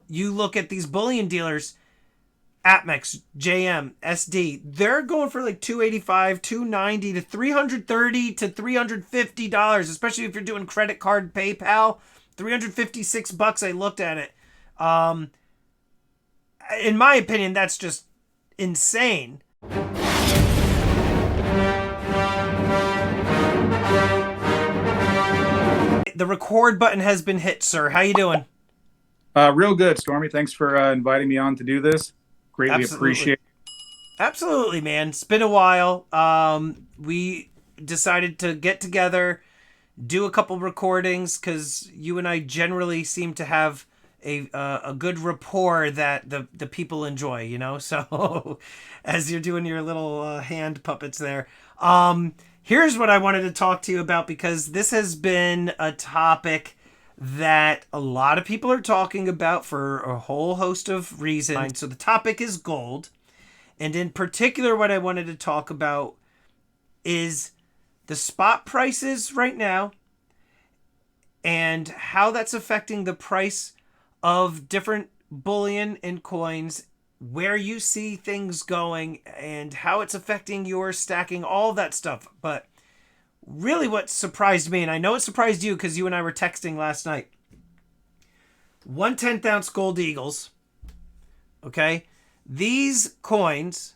you look at these bullion dealers, Atmex, JM, SD, they're going for like 285, 290 to 330 to $350, especially if you're doing credit card PayPal. $356 I looked at it. Um in my opinion, that's just insane. The record button has been hit, sir. How you doing? Real good, Stormy. Thanks for inviting me on to do this. Greatly Absolutely. appreciate Absolutely, man. It's been a while. We decided to get together, do a couple recordings because you and I generally seem to have a good rapport that the people enjoy. So as you're doing your little hand puppets there, here's what I wanted to talk to you about because this has been a topic that a lot of people are talking about for a whole host of reasons. So the topic is gold. And in particular, what I wanted to talk about is the spot prices right now and how that's affecting the price of different bullion and coins, where you see things going, and how it's affecting your stacking, all that stuff. But really, what surprised me, and I know it surprised you because you and I were texting last night, 1/10 ounce gold eagles. Okay. These coins,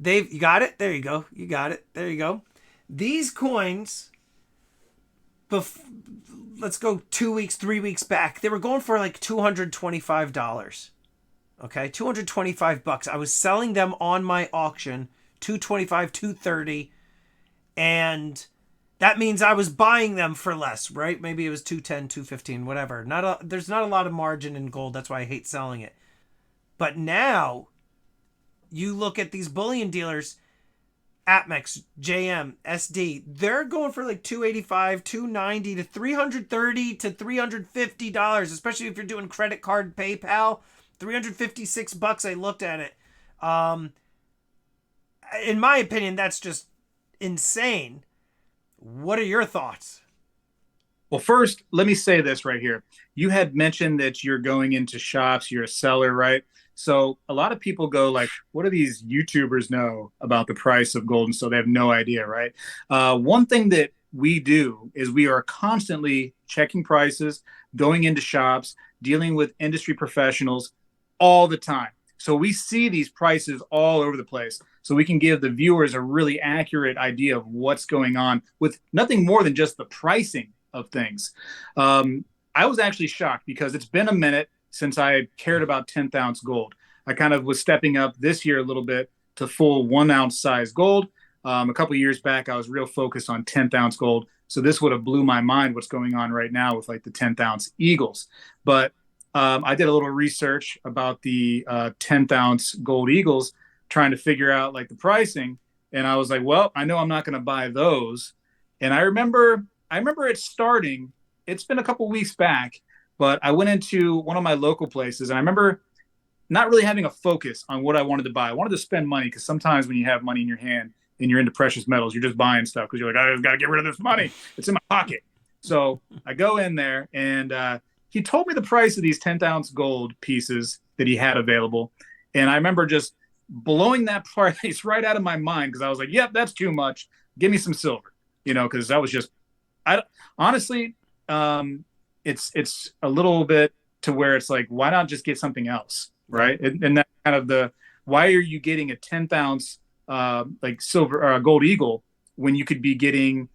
you got it? There you go. You got it. There you go. These coins, let's go 2 weeks, 3 weeks back, they were going for like $225. Okay, $225. I was selling them on my auction, 225, 230, and that means I was buying them for less, right? Maybe it was 210, 215, whatever. There's not a lot of margin in gold. That's why I hate selling it. But now you look at these bullion dealers, Atmex, JM, SD, they're going for like 285, 290 to 330 to $350, especially if you're doing credit card PayPal. $356 I looked at it. In my opinion, that's just insane. What are your thoughts? Well, first, let me say this right here. You had mentioned that you're going into shops, you're a seller, right? So a lot of people go like, what do these YouTubers know about the price of gold? And so they have no idea, right? One thing that we do is we are constantly checking prices, going into shops, dealing with industry professionals all the time. So we see these prices all over the place. So we can give the viewers a really accurate idea of what's going on with nothing more than just the pricing of things. I was actually shocked because it's been a minute since I cared about 10th ounce gold. I kind of was stepping up this year a little bit to full 1 ounce size gold. A couple of years back, I was real focused on 10th ounce gold. So this would have blew my mind what's going on right now with like the 10th ounce Eagles. But I did a little research about the 10th ounce gold Eagles, trying to figure out like the pricing. And I was like, well, I know I'm not going to buy those. And I remember it starting. It's been a couple weeks back, but I went into one of my local places, and I remember not really having a focus on what I wanted to buy. I wanted to spend money because sometimes when you have money in your hand and you're into precious metals, you're just buying stuff because you're like, I just got to get rid of this money. It's in my pocket. So I go in there, and he told me the price of these 10th ounce gold pieces that he had available. And I remember just blowing that price right out of my mind because I was like, yep, that's too much. Give me some silver, because that was just, I honestly, it's a little bit to where it's like, why not just get something else, right? And that kind of why are you getting a 10th ounce like silver or gold eagle when you could be getting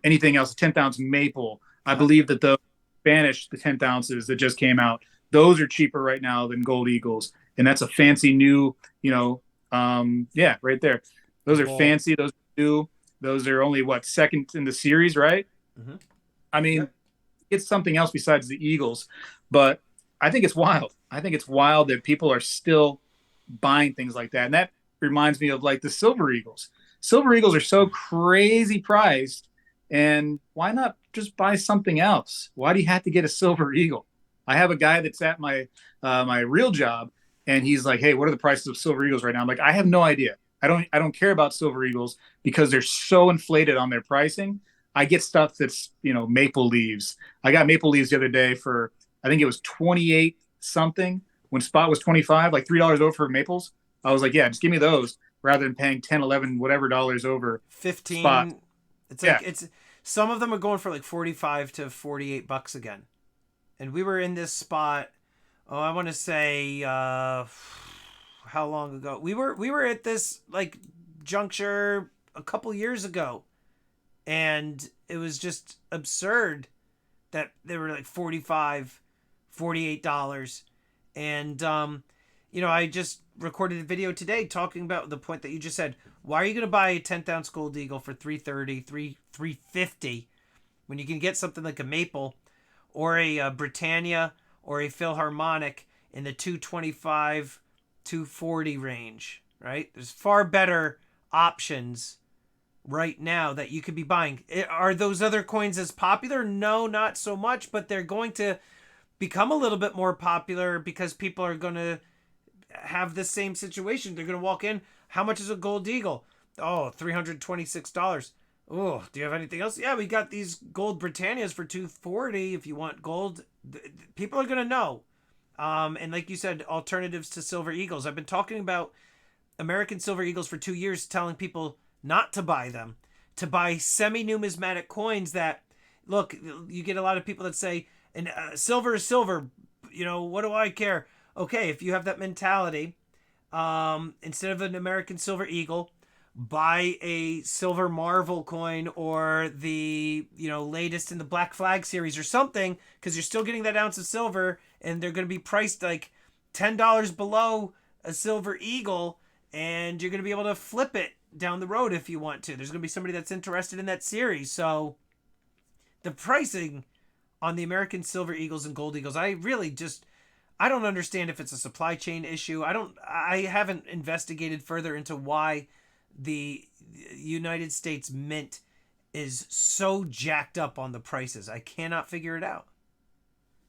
anything else, a 10th ounce maple? I believe that the Spanish, the 10th ounces that just came out, those are cheaper right now than gold eagles, and that's a fancy new, yeah, right there. Those are Bull. fancy. Those are new. Those are only what, second in the series, right? Mm-hmm. I mean, Yep. it's something else besides the Eagles, but I think it's wild. I think it's wild that people are still buying things like that. And that reminds me of like the Silver Eagles. Silver Eagles are so crazy priced, and why not just buy something else? Why do you have to get a Silver Eagle? I have a guy that's at my real job, and he's like, "Hey, what are the prices of Silver Eagles right now?" I'm like, "I have no idea. I don't care about Silver Eagles because they're so inflated on their pricing. I get stuff that's maple leaves. I got maple leaves the other day for, I think it was something when spot was 25, like $3 over for maples. I was like, yeah, just give me those rather than paying 10, 11, whatever dollars over spot. 15. It's Yeah. like it's some of them are going for like 45 to 48 bucks again. And we were in this spot, oh, I want to say how long ago? We were at this like juncture a couple years ago, and it was just absurd that they were like 45, $48. And I just recorded a video today talking about the point that you just said. Why are you going to buy a 10th ounce gold eagle for 330, 350 when you can get something like a maple or a Britannia or a Philharmonic in the 225, 240 range, right? There's far better options right now that you could be buying. Are those other coins as popular? No, not so much, but they're going to become a little bit more popular because people are going to have the same situation. They're going to walk in. How much is a gold eagle? Oh, $326. Oh, do you have anything else? Yeah, we got these gold Britannias for 240 if you want gold. People are going to know. And like you said, alternatives to silver eagles. I've been talking about American silver eagles for 2 years, telling people not to buy them, to buy semi-numismatic coins that, look, you get a lot of people that say, and silver is silver, what do I care? Okay, if you have that mentality, instead of an American silver eagle, buy a silver marvel coin or the latest in the Black Flag series or something, because you're still getting that ounce of silver, and they're going to be priced like $10 below a silver eagle, and you're going to be able to flip it down the road if you want to. There's going to be somebody that's interested in that series. So the pricing on the American silver eagles and gold eagles, I don't understand if it's a supply chain issue. I haven't investigated further into why the United States Mint is so jacked up on the prices. I cannot figure it out.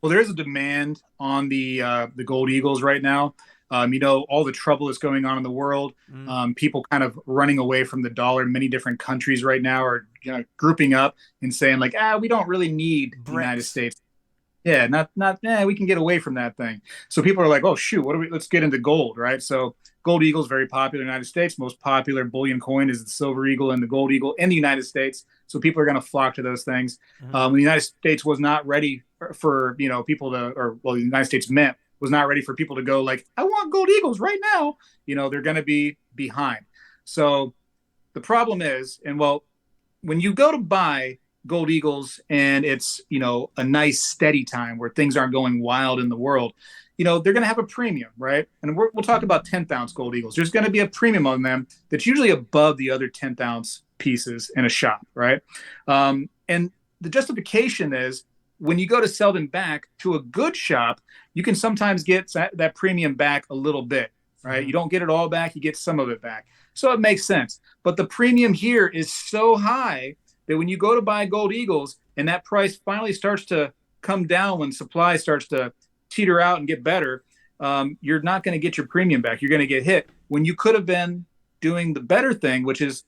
Well, there is a demand on the gold eagles right now. All the trouble that's going on in the world. Mm. People kind of running away from the dollar. Many different countries right now are grouping up and saying like, we don't really need the United Bricks. States. Yeah, we can get away from that thing. So people are like, oh shoot, let's get into gold, right? So gold eagle is very popular in the United States. Most popular bullion coin is the silver eagle and the gold eagle in the United States. So people are going to flock to those things. Mm-hmm. The United States was not ready for people to, the United States Mint was not ready for people to go like, I want gold eagles right now. They're going to be behind. So the problem is, when you go to buy gold eagles and it's a nice steady time where things aren't going wild in the world, they're going to have a premium, right? And we'll talk about 10th ounce gold eagles. There's going to be a premium on them that's usually above the other 10th ounce pieces in a shop, right? And the justification is when you go to sell them back to a good shop, you can sometimes get that premium back a little bit, right? Mm-hmm. You don't get it all back, you get some of it back. So it makes sense. But the premium here is so high that when you go to buy gold eagles and that price finally starts to come down when supply starts to teeter out and get better, you're not going to get your premium back. You're going to get hit when you could have been doing the better thing, which is,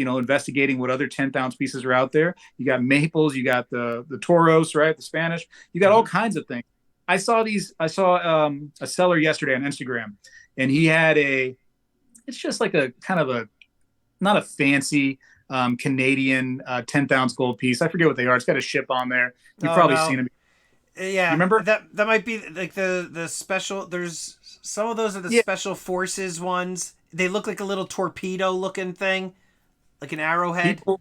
investigating what other 10th ounce pieces are out there. You got maples, you got the Toros, right? The Spanish, you got all kinds of things. I saw a seller yesterday on Instagram, and he had it's just like a kind of not a fancy Canadian 10th ounce gold piece. I forget what they are. It's got a ship on there. You've probably seen them. Yeah, you remember that might be like the special. There's some of those are the special forces ones. They look like a little torpedo looking thing, like an arrowhead. People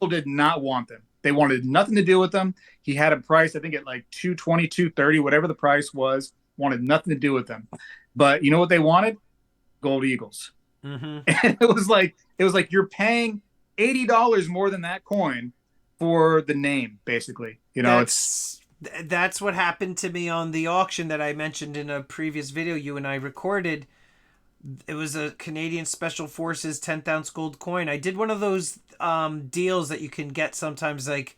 did not want them. They wanted nothing to do with them. He had a price, I think, at like 220, 230, whatever the price was. Wanted nothing to do with them. But you know what they wanted? Gold eagles. Mm-hmm. And it was like you're paying $80 more than that coin for the name, basically. That's what happened to me on the auction that I mentioned in a previous video you and I recorded. It was a Canadian Special Forces 10th ounce gold coin. I did one of those deals that you can get sometimes, like,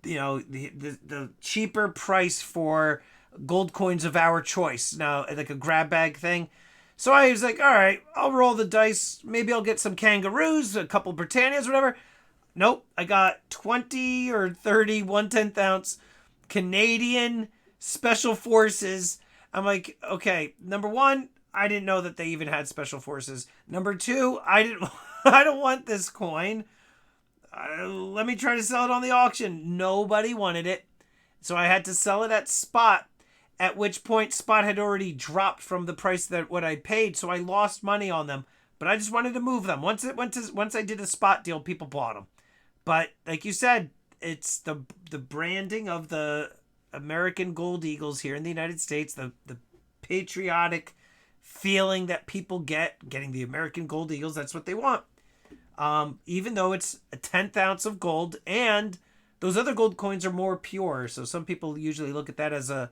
the cheaper price for gold coins of our choice. Now, like a grab bag thing. So I was like, all right, I'll roll the dice. Maybe I'll get some kangaroos, a couple Britannias, whatever. Nope, I got 20 or 30 1/10 ounce Canadian Special Forces I'm like, okay, number one, I didn't know that they even had special forces. Number two, I didn't. I don't want this coin. Let me try to sell it on the auction. Nobody wanted it, so I had to sell it at spot. At which point, spot had already dropped from the price that what I paid, so I lost money on them. But I just wanted to move them. Once I did a spot deal, people bought them. But like you said, it's the branding of the American Gold Eagles here in the United States, the patriotic feeling that people getting the American Gold Eagles. That's what they want. Even though it's a 10th ounce of gold, and those other gold coins are more pure, so some people usually look at that as a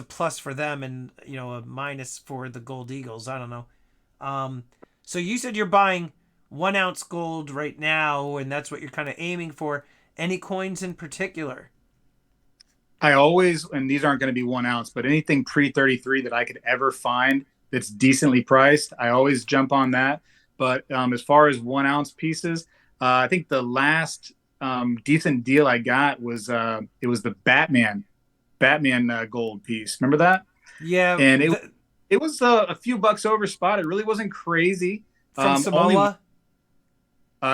plus for them, and a minus for the Gold Eagles. I don't know. So you said you're buying 1 ounce gold right now, and that's what you're kind of aiming for. Any coins in particular? I always, and these aren't going to be 1 ounce, but anything pre 33 that I could ever find that's decently priced, I always jump on that. But as far as 1 ounce pieces, I think the last decent deal I got was it was the Batman gold piece. Remember that? Yeah, And it was a few bucks over spot. It really wasn't crazy. from Only Samoa.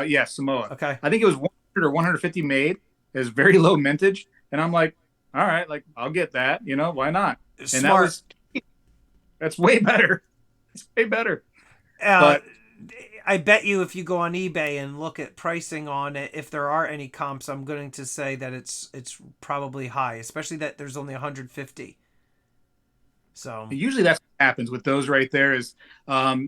yeah, Samoa. Okay, I think it was 100 or 150 made. It was very low mintage, and I'm like, all right, like I'll get that. Why not? And smart. that's way better. It's way better. Uh, But I bet you if you go on eBay and look at pricing on it, if there are any comps, I'm going to say that it's probably high, especially that there's only 150. So usually that's what happens with those right there is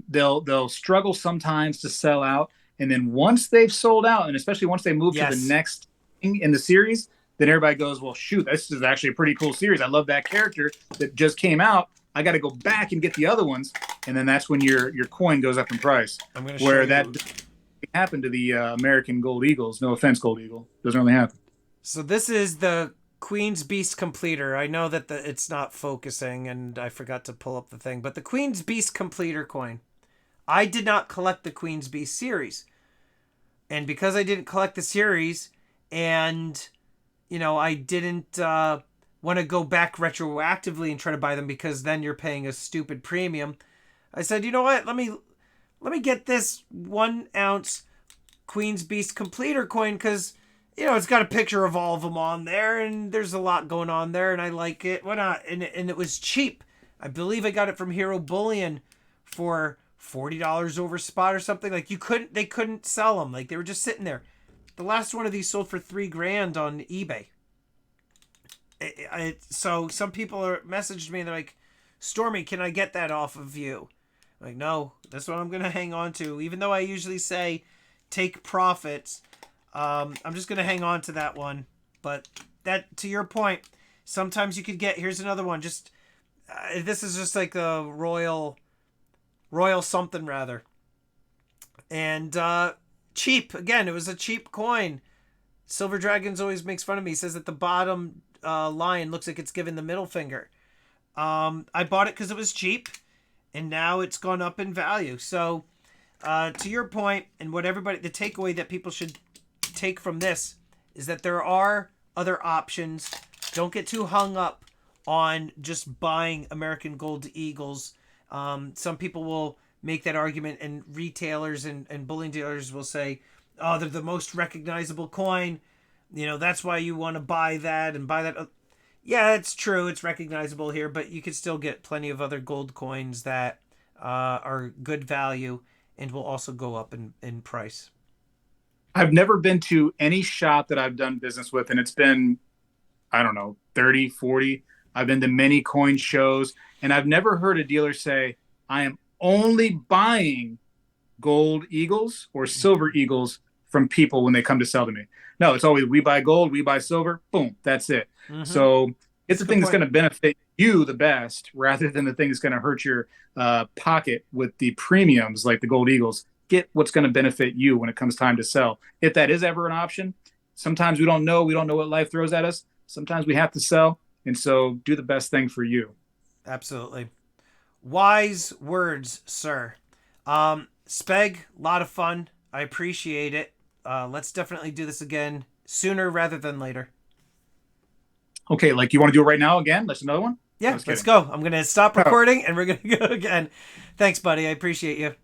they'll struggle sometimes to sell out, and then once they've sold out, and especially once they move to the yes, next thing in the series, then everybody goes, well, shoot, this is actually a pretty cool series. I love that character that just came out. I got to go back and get the other ones, and then that's when your coin goes up in price. I'm going to show Where you. that happened to the American Gold Eagles. No offense, Gold Eagle, doesn't really happen. So this is the Queen's Beast Completer. I know that it's not focusing, and I forgot to pull up the thing, but the Queen's Beast Completer coin. I did not collect the Queen's Beast series, and because I didn't collect the series, and I didn't want to go back retroactively and try to buy them because then you're paying a stupid premium. I said, you know what? Let me get this 1 ounce Queen's Beast Completer coin because it's got a picture of all of them on there, and there's a lot going on there, and I like it. Why not? And it was cheap. I believe I got it from Hero Bullion for $40 over spot or something. Like they couldn't sell them. Like they were just sitting there. The last one of these sold for $3,000 on eBay. So some people are messaged me. They're like, "Stormy, can I get that off of you?" I'm like, no, that's what I'm gonna hang on to. Even though I usually say take profits, I'm just gonna hang on to that one. But that, to your point, sometimes you could get. Here's another one. Just this is just like a royal something rather, and cheap again. It was a cheap coin. Silver Dragons always makes fun of me. He says that the bottom line looks like it's giving the middle finger. I bought it because it was cheap, and now it's gone up in value. So, to your point, and what the takeaway that people should take from this is that there are other options. Don't get too hung up on just buying American Gold Eagles. Some people will make that argument, and retailers and bullion dealers will say, oh, they're the most recognizable coin. That's why you want to buy that and buy that. Yeah, it's true. It's recognizable here, but you can still get plenty of other gold coins that are good value and will also go up in price. I've never been to any shop that I've done business with, and it's been, I don't know, 30, 40. I've been to many coin shows, and I've never heard a dealer say, I am only buying gold eagles or silver eagles from people when they come to sell to me. No, it's always we buy gold, we buy silver, boom, that's it. Mm-hmm. So it's That's a the good thing that's point. going to benefit you the best rather than the thing that's going to hurt your pocket with the premiums like the gold eagles. Get what's going to benefit you when it comes time to sell. If that is ever an option, sometimes we don't know. We don't know what life throws at us. Sometimes we have to sell. And so do the best thing for you. Absolutely. Wise words, sir. Speg, a lot of fun. I appreciate it. Let's definitely do this again sooner rather than later. Okay, like you want to do it right now again? Let's another one. I Yeah, was let's kidding. go. I'm gonna stop Oh, recording and we're gonna go again. Thanks, buddy. I appreciate you.